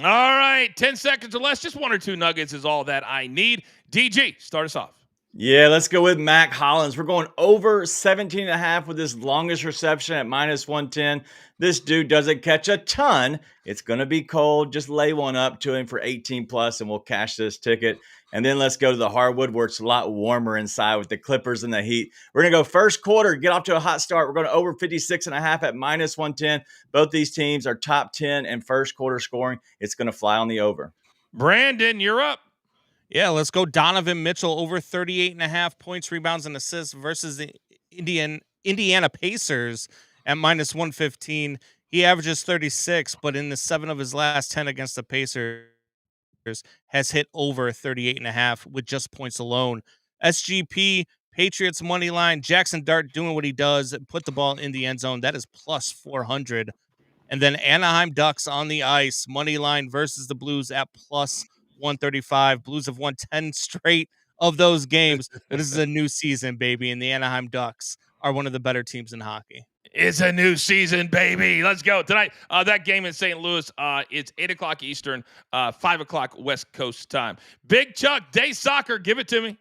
Speaker 1: All right, 10 seconds or less, just 1 or 2 nuggets is all that I need. DG, start us off.
Speaker 4: Yeah, let's go with Mac Hollins. We're going over 17.5 with his longest reception at -110. This dude doesn't catch a ton. It's going to be cold. Just lay one up to him for 18 plus and we'll cash this ticket. And then let's go to the hardwood where it's a lot warmer inside with the Clippers and the Heat. We're going to go first quarter, get off to a hot start. We're going to over 56.5 at -110. Both these teams are top 10 in first quarter scoring. It's going to fly on the over.
Speaker 1: Brandon, you're up.
Speaker 3: Yeah, let's go Donovan Mitchell over 38.5 points, rebounds, and assists versus the Indiana Pacers at -115. He averages 36, but in the 7 of his last 10 against the Pacers has hit over 38.5 with just points alone. SGP, Patriots money line, Jackson Dart doing what he does, put the ball in the end zone. That is plus 400. And then Anaheim Ducks on the ice, money line versus the Blues at plus 135. Blues have won 10 straight of those games. But this is a new season, baby, and the Anaheim Ducks are one of the better teams in hockey.
Speaker 1: It's a new season, baby. Let's go. Tonight, that game in St. Louis, it's 8 o'clock Eastern, 5 o'clock West Coast time. Big Chuck, day soccer, give it to me.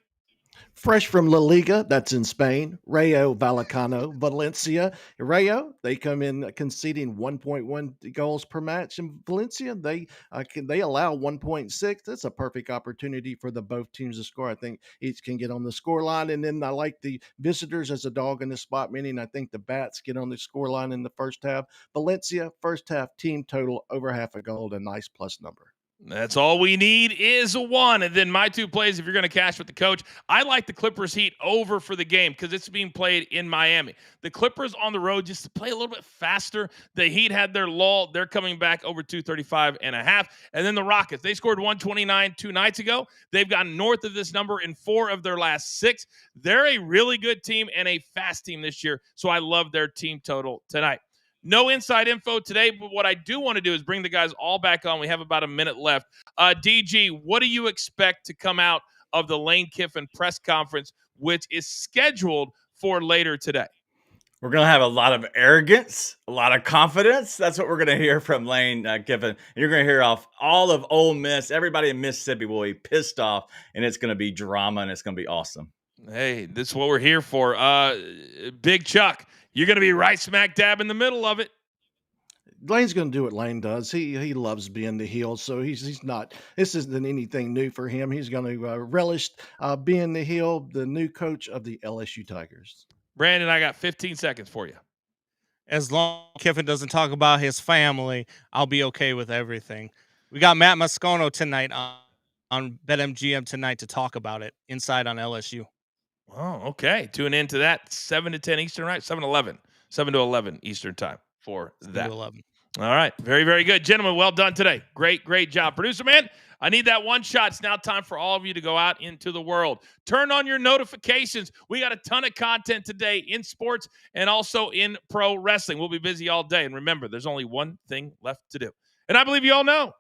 Speaker 2: Fresh from La Liga, that's in Spain, Rayo Vallecano, Valencia. Rayo, they come in conceding 1.1 goals per match. In Valencia, they allow 1.6. That's a perfect opportunity for the both teams to score. I think each can get on the score line. And then I like the visitors as a dog in the spot, meaning I think the Bats get on the score line in the first half. Valencia, first half team total over half a goal, a nice plus number.
Speaker 1: That's all we need is a 1. And then my 2 plays, if you're going to cash with the coach, I like the Clippers Heat over for the game because it's being played in Miami. The Clippers on the road just to play a little bit faster. The Heat had their lull. They're coming back over 235.5. And then the Rockets, they scored 129 2 nights ago. They've gotten north of this number in 4 of their last 6. They're a really good team and a fast team this year. So I love their team total tonight. No inside info today, but what I do want to do is bring the guys all back on. We have about a minute left. DG, what do you expect to come out of the Lane Kiffin press conference, which is scheduled for later today?
Speaker 4: We're going to have a lot of arrogance, a lot of confidence. That's what we're going to hear from Lane Kiffin. You're going to hear off all of Ole Miss. Everybody in Mississippi will be pissed off, and it's going to be drama, and it's going to be awesome.
Speaker 1: Hey, this is what we're here for. Big Chuck, you're going to be right smack dab in the middle of it.
Speaker 2: Lane's going to do what Lane does. He loves being the heel, so he's not. This isn't anything new for him. He's going to relish being the heel, the new coach of the LSU Tigers.
Speaker 1: Brandon, I got 15 seconds for you.
Speaker 3: As long as Kiffin doesn't talk about his family, I'll be okay with everything. We got Matt Moscano tonight on BetMGM tonight to talk about it inside on LSU.
Speaker 1: Oh, okay. Tune in to that 7 to 10 Eastern, right? 7 to 11 Eastern time for that.
Speaker 3: 11.
Speaker 1: All right. Very, very good. Gentlemen, well done today. Great, great job. Producer man, I need that one shot. It's now time for all of you to go out into the world. Turn on your notifications. We got a ton of content today in sports and also in pro wrestling. We'll be busy all day. And remember, there's only one thing left to do. And I believe you all know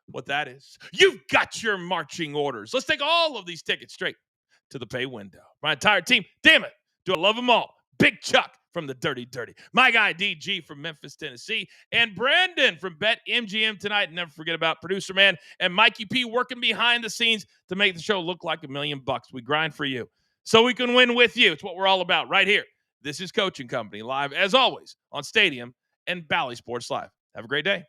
Speaker 1: what that is. You've got your marching orders. Let's take all of these tickets straight to the pay window. My entire team, damn it, do I love them all. Big Chuck from the Dirty Dirty. My guy, DG from Memphis, Tennessee. And Brandon from BetMGM tonight. Never forget about producer man and Mikey P working behind the scenes to make the show look like $1 million. We grind for you so we can win with you. It's what we're all about right here. This is Coaching Company live, as always, on Stadium and Bally Sports Live. Have a great day.